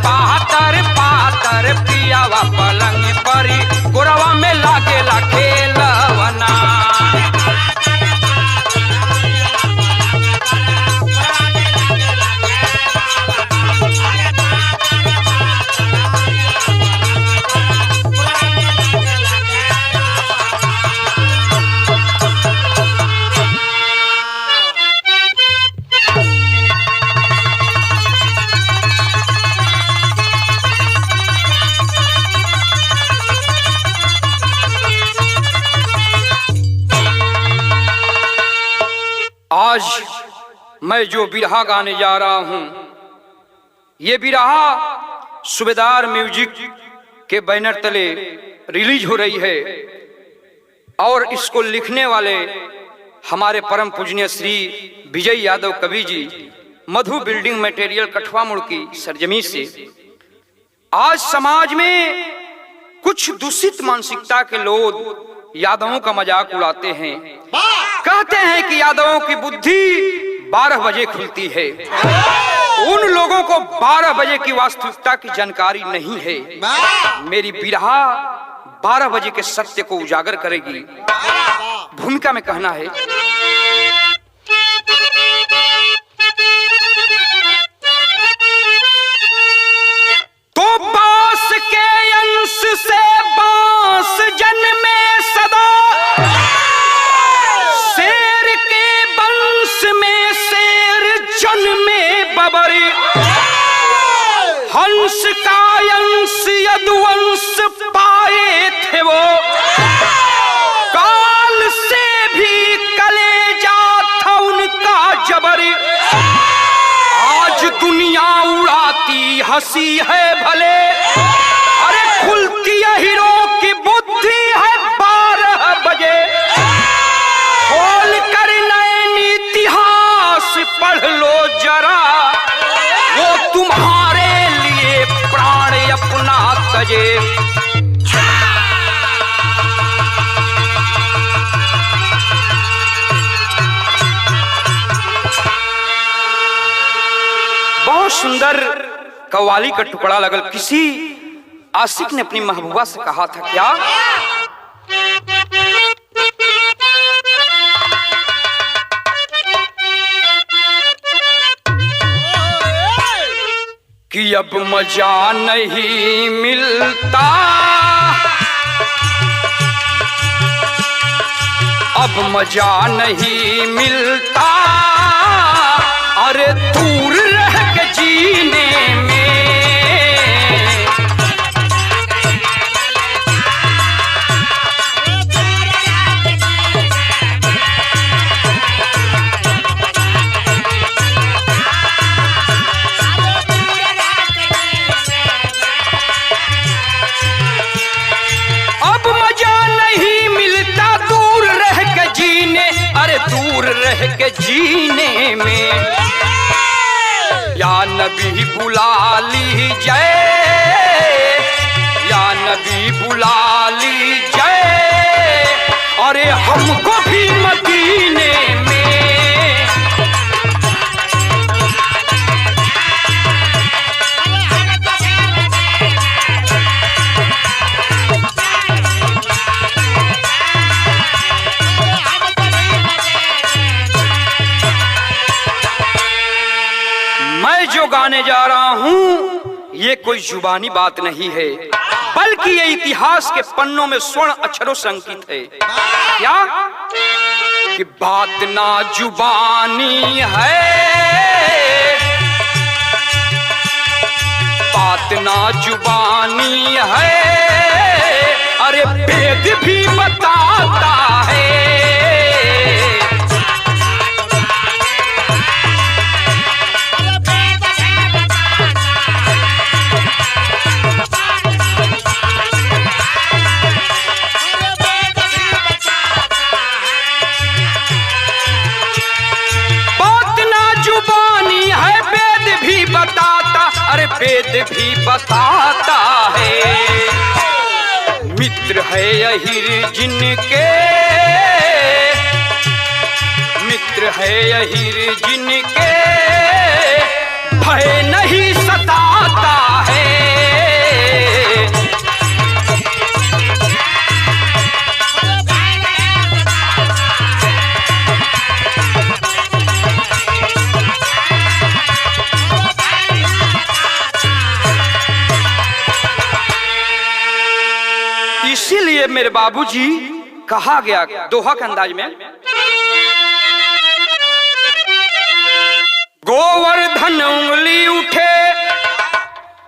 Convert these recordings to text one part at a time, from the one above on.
पातर पातर पियावा पलंग परी गोरवा में लागेला खेलवना। आज मैं जो बिरहा गाने जा रहा हूं, ये बिरहा सूबेदार म्यूजिक के बैनर तले रिलीज हो रही है और इसको लिखने वाले हमारे परम पूजनीय श्री विजय यादव कवि जी, मधु बिल्डिंग मटेरियल कठवा मोड़ की सरजमी से। आज समाज में कुछ दूषित मानसिकता के लोग यादवों का मजाक उड़ाते हैं, कहते हैं कि यादवों की बुद्धि 12 बजे खुलती है। उन लोगों को 12 बजे की वास्तविकता की जानकारी नहीं है। मेरी बिरहा 12 बजे के सत्य को उजागर करेगी। भूमिका में कहना है, तो बांस के अंश से बांस जन्मे सदा, शेर के वंश में शेर जन्मे बबरी, हंस का अंश यदुवंश पाए थे वो, काल से भी कलेजा था उनका जबरी। आज दुनिया उड़ाती हंसी है भले, अरे खुलती है हीरो की बुद्धि है 12 बजे। खोल कर नैन इतिहास पढ़ लो जरा, वो तुम्हारे लिए प्राण अपना तजे। बहुत सुंदर कव्वाली का टुकड़ा लगल। किसी आशिक ने अपनी महबूबा से कहा था क्या, कि अब मजा नहीं मिलता, अब मजा नहीं मिलता, अरे दूर रह के जीने में। अब मजा नहीं मिलता दूर रह के जीने, अरे दूर रह के जीने में। या नबी बुला लीजिए, या नबी बुला लीजिए, अरे हमको भी मदीने में। मैं जो गाने जा रहा हूं ये कोई जुबानी बात नहीं है, बल्कि ये इतिहास के पन्नों में स्वर्ण अक्षरों से अंकित है। क्या कि बात ना जुबानी है, बात ना जुबानी है, अरे वेद भी बताता है। वेद भी बताता है, मित्र है अहिर जिनके, मित्र है अहिर जिनके, भय नहीं सताता है। इसीलिए मेरे बाबूजी कहा गया दोहा के अंदाज में, गोवर्धन उंगली उठे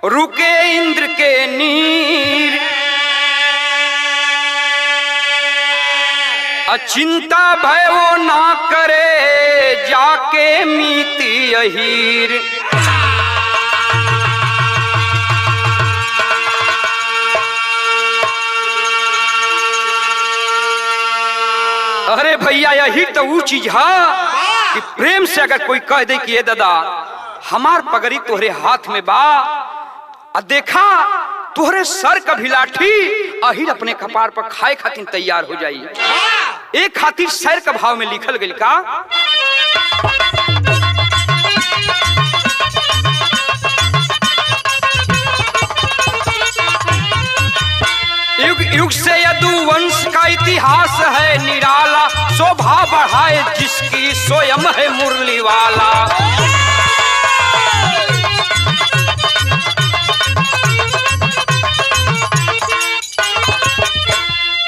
रुके इंद्र के नीर, अचिंता भय वो ना करे जाके मीति अहीर। अरे भैया यही तो वो चीज है कि प्रेम से अगर कोई कह दे कि ये दादा हमार पगड़ी तोहरे हाथ में बा, और देखा तोहरे सर का भी लाठी अहिर अपने कपार पर खाए खातिर तैयार हो जाई। एक खातिर सर का भाव में लिखल गई का, युग युग से यदुवंश का इतिहास है निराला, शोभा बढ़ाए जिसकी स्वयं है मुरली वाला।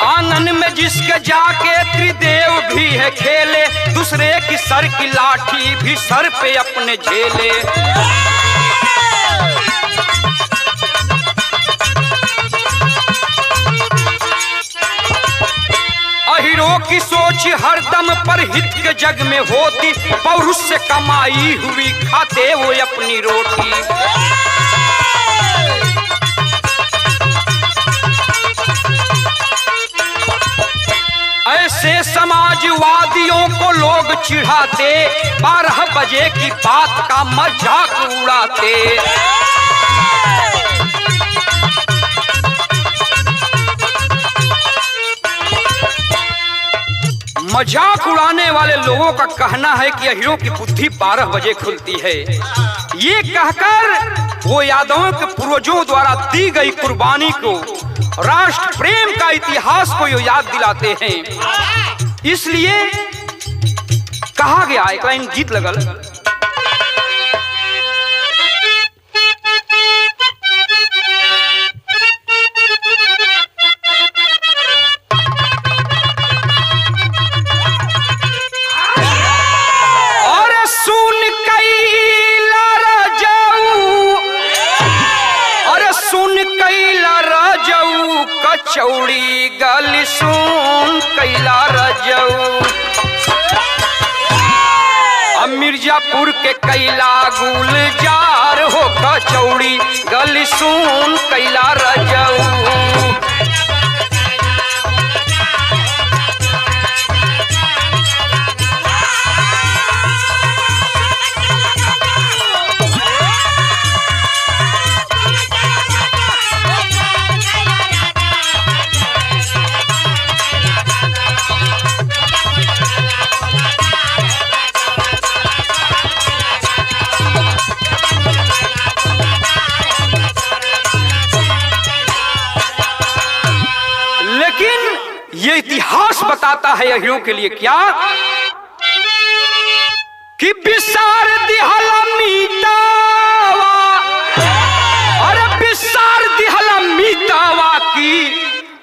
आंगन में जिसके जाके त्रिदेव भी है खेले, दूसरे की सर की लाठी भी सर पे अपने झेले। अहिरों की सोच हरदम पर हित के जग में होती, पौरुष से कमाई हुई खाते वो अपनी रोटी। ऐसे समाजवादियों को लोग चिढ़ाते, 12 बजे की बात का मजाक उड़ाते। मजाक उड़ाने वाले लोगों का कहना है कि अहिरों की बुद्धि 12 बजे खुलती है। ये कहकर वो यादवों के पूर्वजों द्वारा दी गई कुर्बानी को, राष्ट्र प्रेम का इतिहास को ये याद दिलाते हैं। इसलिए कहा गया, एक लाइन गीत लगल, चौड़ी गली सुन कैला रजऊ, मिर्जापुर के कैला गुलजार हो कचौड़ी गली सुन कैला रजऊ। ये इतिहास बताता है अहिरों के लिए क्या, कि बिसार दिहला मीतावा, अरे बिसार दिहला मीतावा की,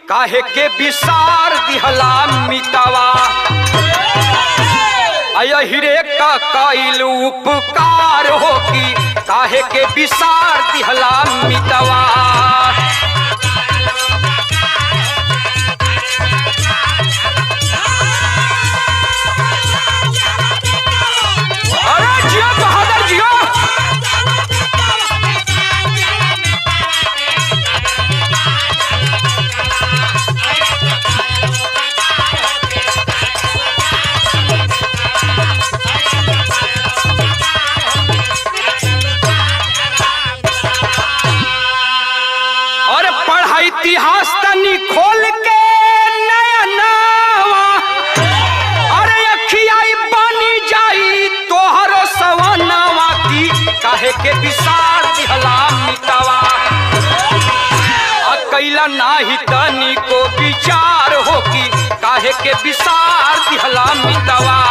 काहे के बिसार दिहला मीतावा। अहिरे का काइल उपकार हो की, काहे के बिसार दिहला मीतावा। इतिहास तनी खोल के नया नावा, अरे अखियाई बनी जाई तोहरो सवनावा की, काहे के बिसार दिहला मिटावा। अकेला नाही तनी को विचार हो की, काहे के बिसार दिहला मिटावा।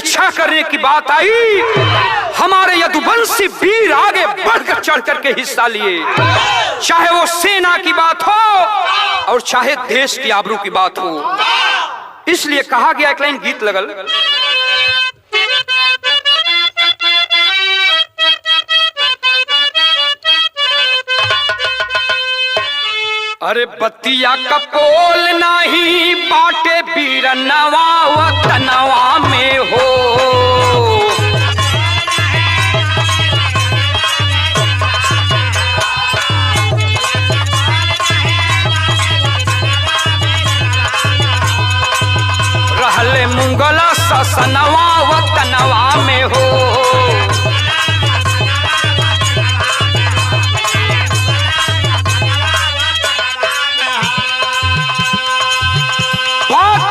रक्षा करने की बात आई, हमारे यदुवंशी वीर आगे बढ़कर चढ़ करके हिस्सा लिए, चाहे वो सेना की बात हो और चाहे देश की आबरू की बात हो। इसलिए कहा गया, एक लाइन गीत लगल, अरे बतिया कपोल नहीं बाटे बीरनवा वतनवा में हो, रहले मुगला ससनवा वतनवा में हो।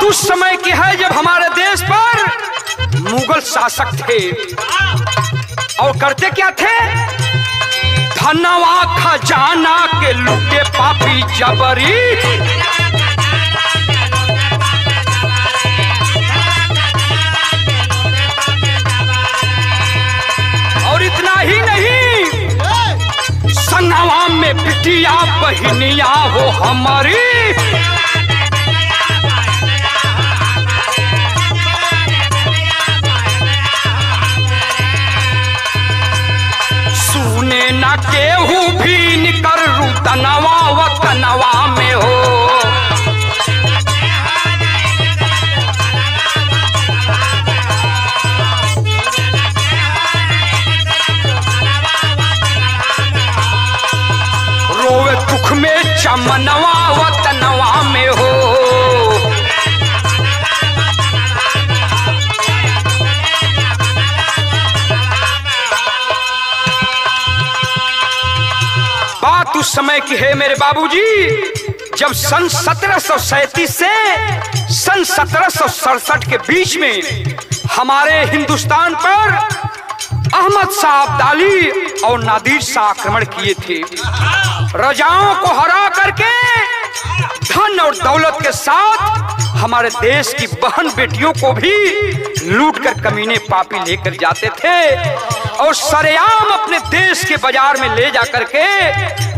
उस समय की है जब हमारे देश पर मुगल शासक थे और करते क्या थे, धनवा खजाना के लूटे पापी जबरी, और इतना ही नहीं, संगवा में बिटिया बहनिया हो हमारी, सुने ना केहू भी निकर रुतनवा वतनवा में हो। रोवे दुख में चमनवा वतनवा में हो। बात उस समय की है मेरे बाबूजी, जब सन 1737 से सन 1767 के बीच में हमारे हिंदुस्तान पर अहमद शाह अब्दाली और नादिर शाह आक्रमण किए थे। रजाओं को हरा करके धन और दौलत के साथ हमारे देश की बहन बेटियों को भी लूट कर कमीने पापी लेकर जाते थे और सरेआम अपने देश के बाजार में ले जा करके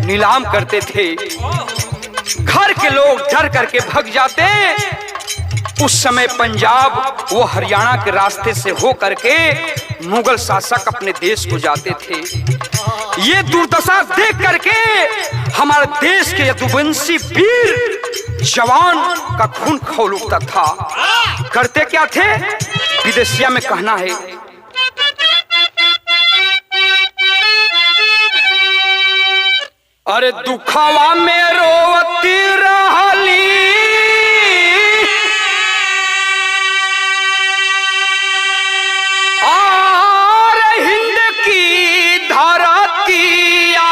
नीलाम करते थे। घर के लोग डर करके भाग जाते। उस समय पंजाब वो हरियाणा के रास्ते से हो करके मुगल शासक अपने देश को जाते थे। ये दुर्दशा देख करके हमारे देश के यदुवंशी वीर जवान का खून खौल उठता था। करते क्या थे, विदेशिया में कहना है, अरे दुखवा में रोवती रहली, और हिंद की धरतिया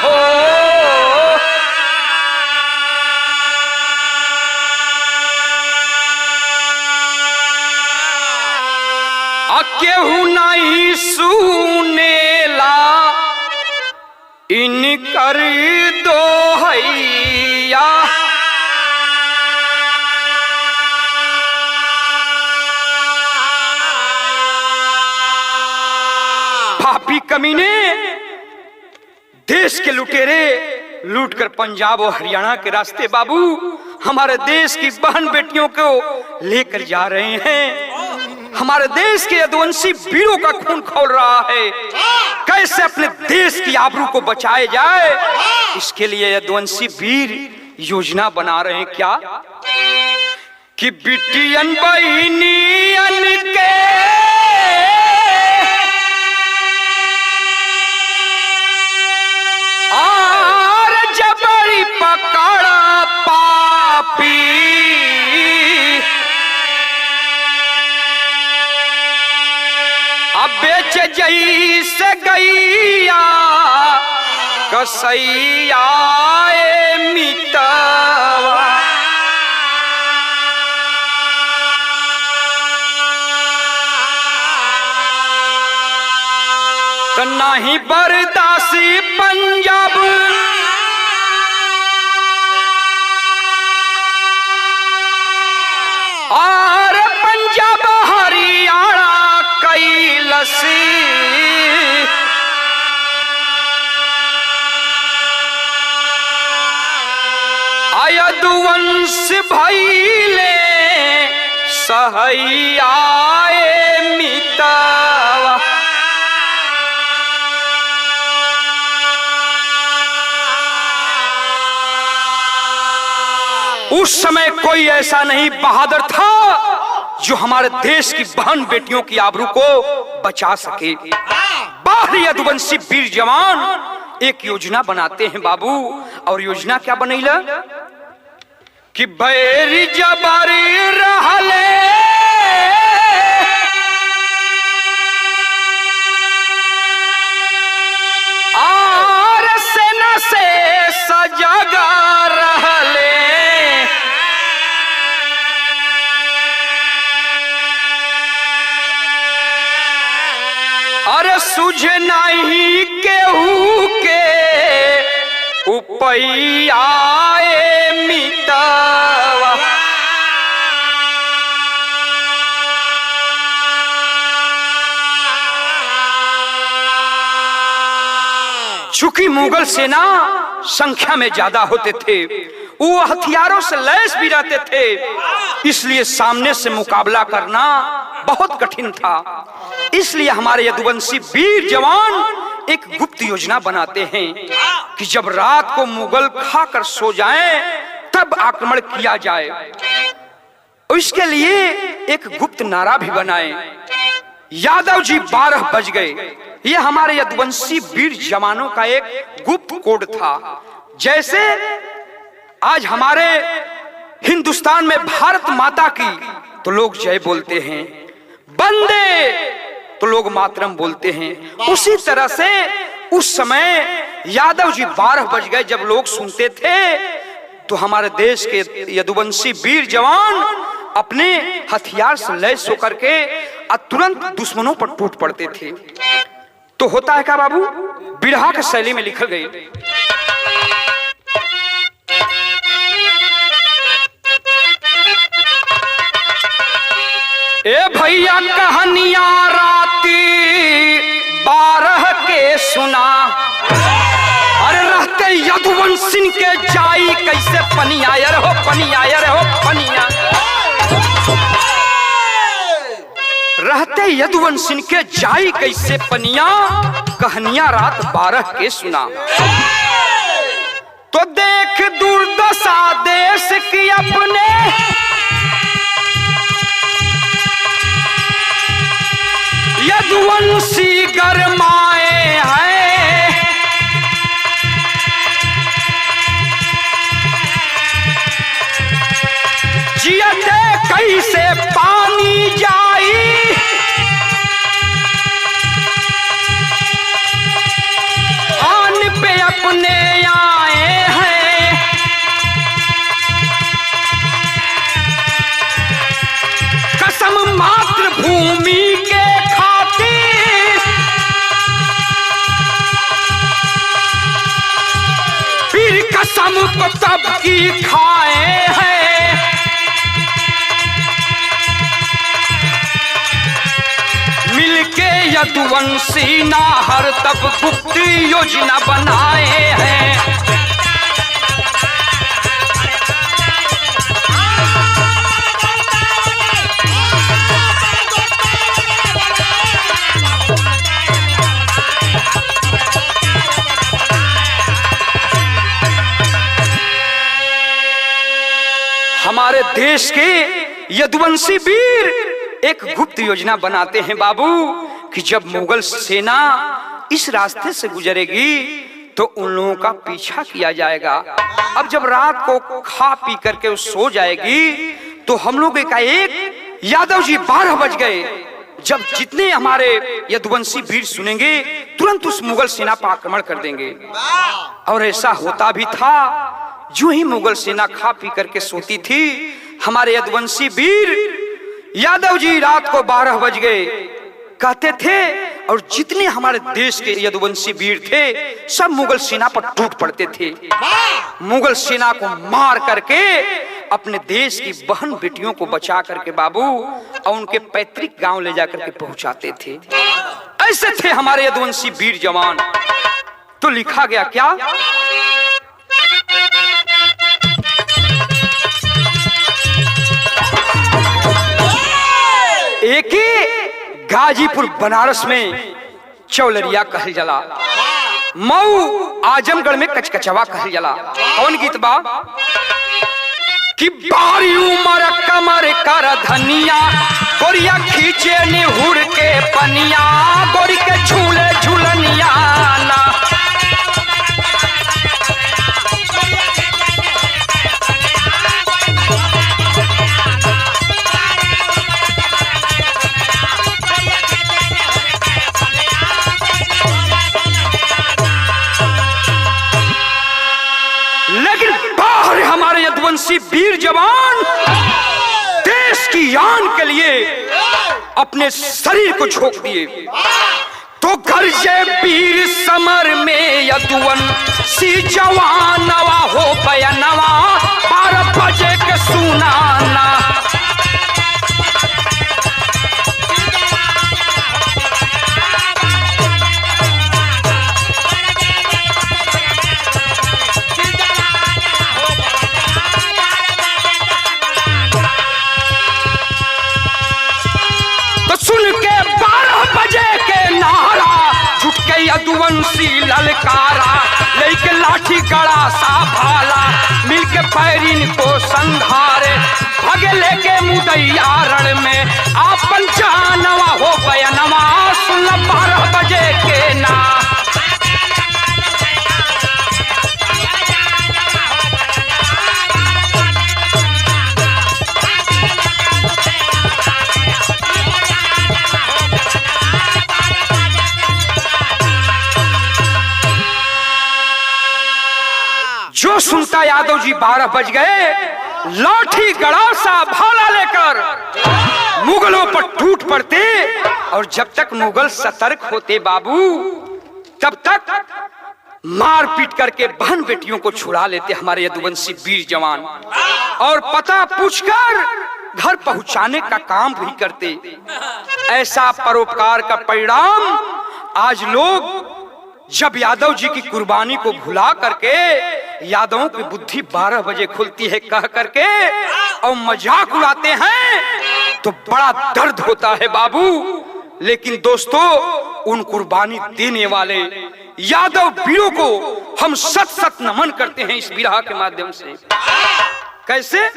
हो, केहू नहीं सुनेला इनकर दोहैया, पापी कमीने देश के लुटेरे लूट कर पंजाब और हरियाणा के रास्ते बाबू हमारे देश की बहन बेटियों को लेकर जा रहे हैं। हमारे देश के यदुवंशी वीरों का खून खौल रहा है। कैसे अपने देश की आबरू को बचाए जाए, इसके लिए यदुवंशी वीर योजना बना रहे हैं। क्या कि बिटियन बहनियन के और जबरी पकड़ा पापी, अब बेच जैसे गैया कसैया मितवा, नहीं बर्दासी पंजाब और पंजाब हरियाणा कैलसी यदुवंश भइले सहैयाए मितवा। उस समय कोई ऐसा नहीं बहादुर था जो हमारे देश की बहन बेटियों की आबरू को बचा सके। बाहरी यदुवंशी वीर जवान एक योजना बनाते हैं बाबू, और योजना क्या बनैला कि बैरी जबारी रहले और सेना से सजगा रहले। अरे सुझे नहीं केहू के उपैयाए मितवा। चूंकि मुगल सेना संख्या में ज्यादा होते थे, वो हथियारों से लैस भी रहते थे, इसलिए सामने से मुकाबला करना बहुत कठिन था। इसलिए हमारे यदुवंशी वीर जवान एक गुप्त योजना बनाते हैं कि जब रात को मुगल खाकर सो जाएं तब आक्रमण किया जाए। इसके लिए एक गुप्त नारा भी बनाए, यादव जी 12 बज गए। यह हमारे यदुवंशी वीर जवानों का एक गुप्त कोड था। जैसे आज हमारे हिंदुस्तान में भारत माता की तो लोग जय बोलते हैं, वंदे तो लोग मातरम बोलते हैं, उसी तरह से उस समय यादव जी 12 बज गए जब लोग सुनते थे तो हमारे देश के यदुवंशी वीर जवान अपने हथियार से लैस होकर के तुरंत दुश्मनों पर टूट पड़ते थे। तो होता है क्या बाबू, बिरहा की शैली में लिखल गई। ए भैया कहानियां राती 12 के सुना, अरे रहते यदुवंशी के जाई कैसे पनिया रहो पनिया रहो पनिया। रहते यदुवंशी के जाई कैसे पनिया, कहानियां रात 12 के सुना। तो देख दुर्दशा देश की अपने, यदुवंशी गरमाए हैं। जियते कैसे पानी जाई, आन पे अपने आए हैं। कसम मातृभूमि के कसम को तब की खाए हैं। मिलके यदुवंशी नाहर तब गुप्त योजना बनाए हैं। हमारे देश के यदुवंशी वीर एक गुप्त योजना बनाते हैं बाबू कि जब मुगल सेना इस रास्ते से गुजरेगी तो उन लोगों का पीछा किया जाएगा। अब जब रात को खा पी करके सो जाएगी तो हम लोग एकाएक यादव जी 12 बज गए, जब जितने हमारे यदुवंशी वीर सुनेंगे तुरंत उस मुगल सेना पर आक्रमण कर देंगे। और ऐसा होता भी था। जो ही मुगल सेना खा पी करके सोती थी, हमारे यदुवंशी वीर यादव जी रात को 12 बज गए कहते थे, और जितने हमारे देश के यदुवंशी वीर थे सब मुगल सेना पर टूट पड़ते थे। मुगल सेना को मार करके अपने देश की बहन बेटियों को बचा करके बाबू और उनके पैतृक गांव ले जाकर के पहुंचाते थे। ऐसे थे हमारे यदुवंशी वीर जवान। तो लिखा गया क्या, एक ही गाजीपुर बनारस में चौलरिया कहल जला, मऊ आजमगढ़ में कचकचवा कहल जला। कौन गीत बा कि बारी उमर कमर कर धनिया, गोरिया खींचे निहुर के पनिया, गोरी के झूले झूलनिया ना। हमारे यदुवंशी वीर जवान देश की यान के लिए अपने शरीर को झोंक दिए। तो गरजे वीर समर में यदुवंशी जवान, नवा हो बयानवा 12 बजे के सुनाना। यदुवंशी ललकारा, लेके लाठी गड़ा सा भाला, मिलके पैरिन को संघारे, भगे लेके मुदैया रण में आपन जानवा हो बयानवा। सुन 12 बजे के ना। जो सुनता यादव जी 12 बज गए, लाठी गड़ा सा भाला लेकर मुगलों पर टूट पड़ते। और जब तक मुगल सतर्क होते बाबू, तब तक मार पीट करके बहन बेटियों को छुड़ा लेते हमारे यदुवंशी वीर जवान, और पता पूछकर घर पहुंचाने का काम भी करते। ऐसा परोपकार का परिणाम आज लोग जब यादव जी की कुर्बानी को भुला करके यादवों की बुद्धि 12 बजे खुलती है कह करके और मजाक उड़ाते हैं, तो बड़ा दर्द होता है बाबू। लेकिन दोस्तों, उन कुर्बानी देने वाले यादव वीरों को हम सत सत नमन करते हैं इस बिरहा के माध्यम से। कैसे?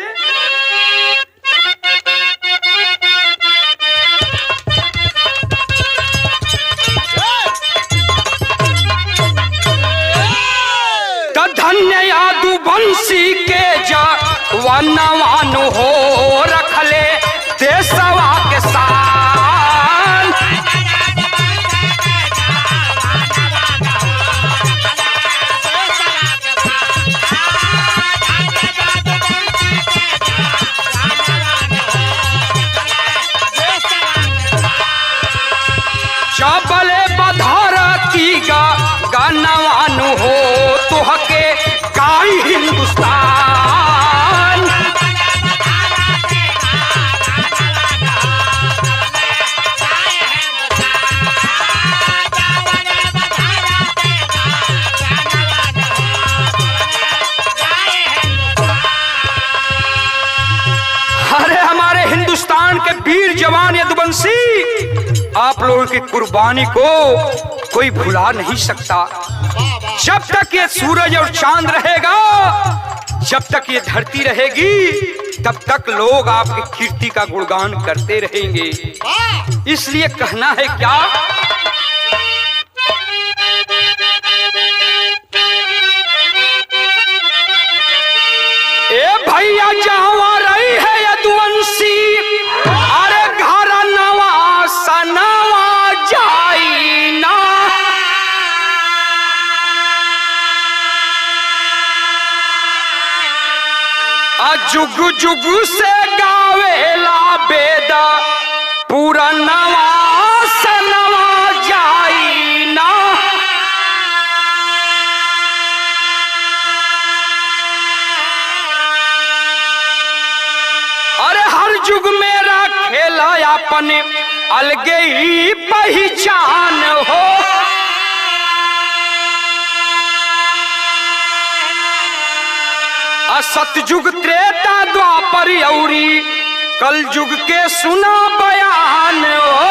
धन्य यदुवंशी के जवान हो, रखले देशवा के शान। चबले बधरती गनवान हो, तुहके गाई हिंदुस्तान। अरे हमारे हिंदुस्तान के वीर जवान यदुवंशी, आप लोगों की कुर्बानी को कोई भुला नहीं सकता। जब तक ये सूरज और चांद रहेगा, जब तक ये धरती रहेगी, तब तक लोग आपकी कीर्ति का गुणगान करते रहेंगे। इसलिए कहना है क्या, ए भैया जहाँ रही है यदुवंशी, अरे घर नवा सनवा जाई ना। जुग जुग से गावेला बेदा, पूरा नवा सनवा जाई ना। युग मेरा खेला अपने अलगे ही पहचान हो। सतयुग त्रेता द्वापर औरी कल युग के सुना बयान हो।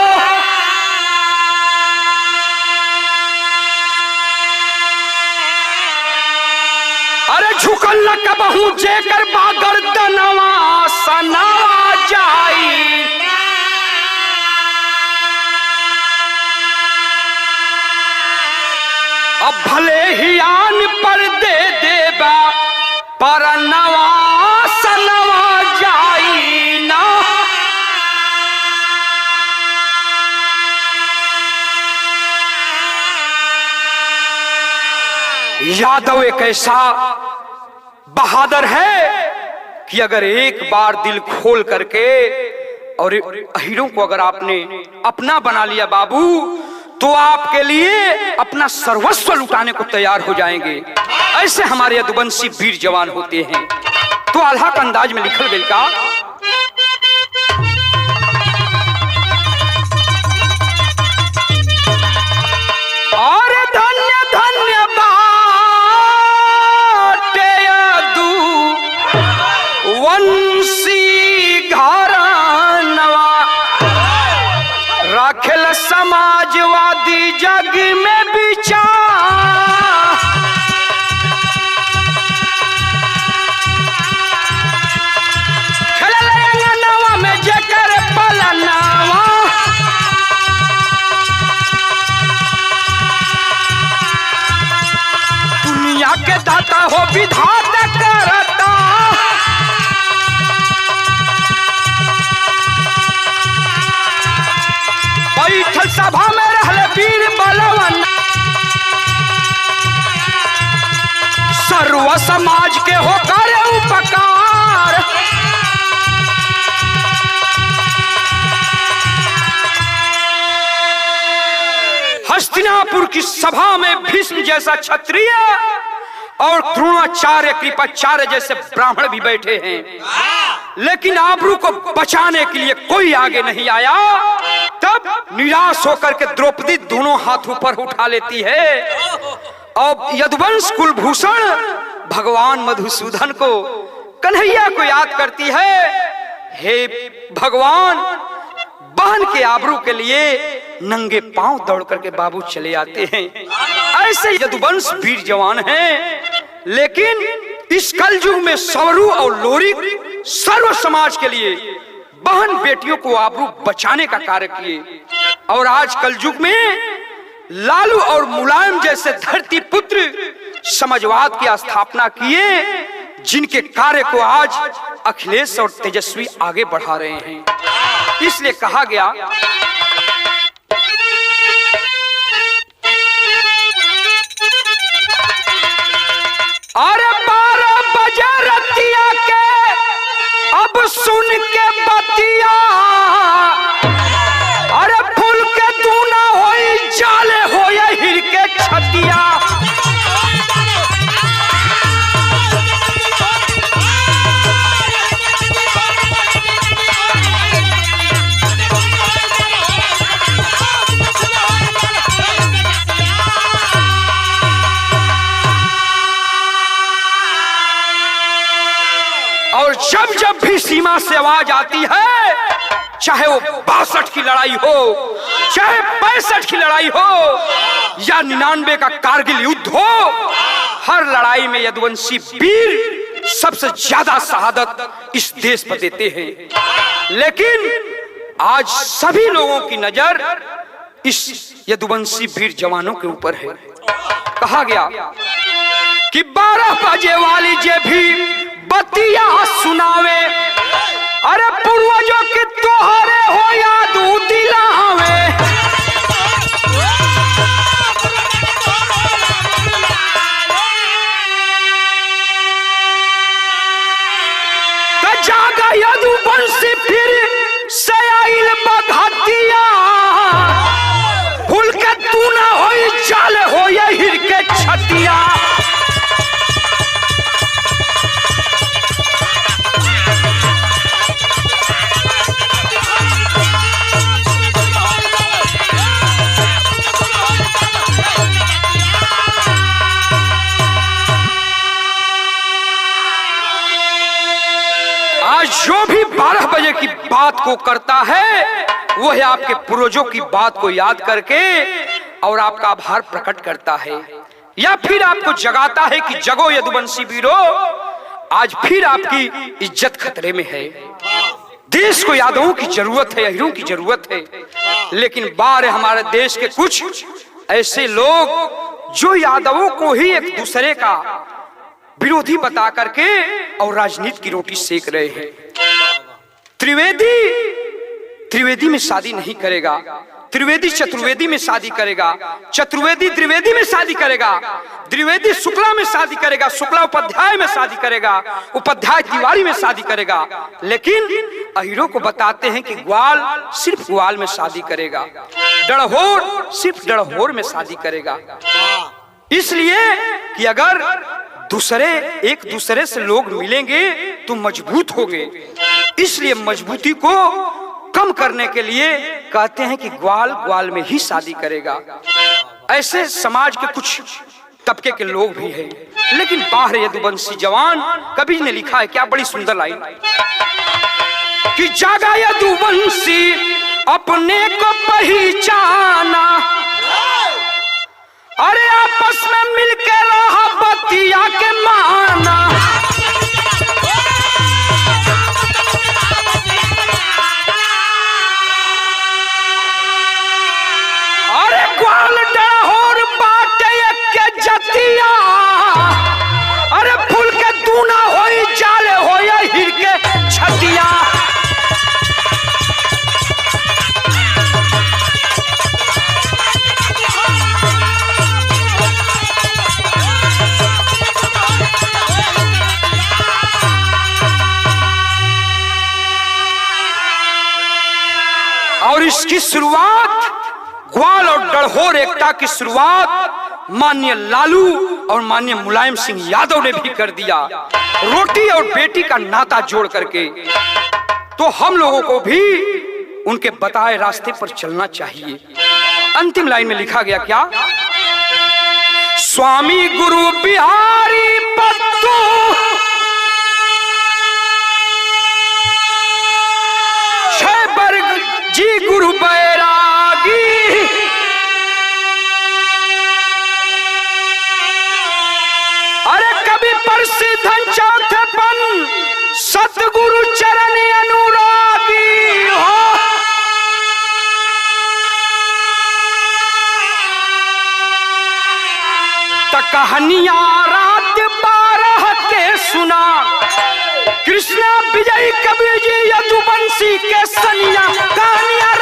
अरे झुकल न कबहू जेकर बागर दनवा सनावा जाई। अब भले ही आन पर दे देबा पर नवा सनवा जाई ना। यादव एक ऐसा बहादुर है कि अगर एक बार दिल खोल करके और हीरो को अगर आपने अपना बना लिया बाबू, तो आपके लिए अपना सर्वस्व लुटाने को तैयार हो जाएंगे। ऐसे हमारे यदुवंशी वीर जवान होते हैं। तो आल्हा का अंदाज में लिखल गई का, और धन्य धन्य बाटे यदु वंशी घरानवा, राखेल समाजवादी जग में विचार। खेलनवा में जेकर पलनवा, दुनिया के दाता हो विधाता करता। बैठल सभा में रहले वीर बलवन, सर्व समाज के हो करे उपकार। हस्तिनापुर की सभा में भीष्म जैसा क्षत्रिय और द्रोणाचार्य कृपाचार्य जैसे ब्राह्मण भी बैठे हैं, लेकिन आबरू को बचाने के लिए कोई आगे नहीं आया। तब निराश होकर के द्रौपदी दोनों हाथ ऊपर उठा लेती है और यदुवंश कुलभूषण भगवान मधुसूदन को, कन्हैया को याद करती है। हे भगवान, बहन के आबरू के लिए नंगे पांव दौड़ करके बाबू चले आते हैं। ऐसे यदुवंश वीर जवान हैं, लेकिन इस कलयुग में सवरू और लोरी सर्व समाज के लिए बहन बेटियों को आबरू बचाने का कार्य किए। और आज कलयुग में लालू और मुलायम जैसे धरती पुत्र समाजवाद की स्थापना किए, जिनके कार्य को आज अखिलेश और तेजस्वी आगे बढ़ा रहे हैं। इसलिए कहा गया, अरे 12 बजे रतिया के अब सुन के बतिया, अरे फूल के दूना होई जाले होए हिर के छतिया। और जब जब भी सीमा से आवाज आती है, चाहे वो 62 की लड़ाई हो, चाहे 65 की लड़ाई हो, या 99 का कारगिल युद्ध हो, हर लड़ाई में यदुवंशी वीर सबसे ज्यादा शहादत इस देश पर देते हैं। लेकिन आज सभी लोगों की नजर इस यदुवंशी वीर जवानों के ऊपर है। कहा गया कि 12 बजे वाली जे भी बतिया सुनावे, अरे पूर्वजों के तोहरे हो याद दिलावे। जागा यदुवंशी फिर से आइल बघतिया, फूल के तू ना होई जाले होए हिर के छतिया। जो भी 12 बजे की बात को करता है वो है आपके पूर्वजों की बात को याद करके और आपका आभार प्रकट करता है, या फिर आपको जगाता है कि जगो यदुवंशी वीरो, आज फिर आपकी इज्जत खतरे में है। देश को यादवों की जरूरत है, हीरों की जरूरत है। लेकिन बार हमारे देश के कुछ ऐसे लोग जो यादवों को ही एक दूसरे का विरोधी बता करके और राजनीति की रोटी सेक रहे हैं। त्रिवेदी में शादी नहीं करेगा, त्रिवेदी चतुर्वेदी में शादी करेगा, चतुर्वेदी त्रिवेदी में शादी करेगा, त्रिवेदी शुक्ला में शादी करेगा, शुक्ला उपाध्याय में शादी करेगा, उपाध्याय तिवारी में शादी करेगा। लेकिन अहीरों को बताते हैं कि ग्वाल सिर्फ ग्वाल में शादी करेगा, डड़होर सिर्फ डड़होर में शादी करेगा। इसलिए कि अगर एक दूसरे से लोग मिलेंगे तो मजबूत होंगे। इसलिए मजबूती को कम करने के लिए कहते हैं कि ग्वाल ग्वाल में ही शादी करेगा। ऐसे समाज के कुछ तबके के लोग भी हैं। लेकिन बाहर यदुवंशी जवान कवि ने लिखा है, क्या बड़ी सुंदर लाइन कि जागा यदुवंशी अपने को पहचाना, अरे आपस में मिलके रहा बतिया के माना। अरे ग्वाल डहोर बाटे के जतिया, अरे फूल के दूना होई जाले होया हिर के छतिया। और इसकी शुरुआत ग्वाल और डड़होर एकता की शुरुआत माननीय लालू और माननीय मुलायम सिंह यादव ने भी कर दिया, रोटी और बेटी का नाता जोड़ करके। तो हम लोगों को भी उनके बताए रास्ते पर चलना चाहिए। अंतिम लाइन में लिखा गया क्या, स्वामी गुरु बिहारी पत्तू जी गुरु बैरागी, अरे कवि प्रसिद्ध चौथेपन सतगुरु चरण अनुरागी हो। तो कहानियां रात 12 के सुना, कृष्णा विजय कवि जी यदुवंशी के सनिया कहानियां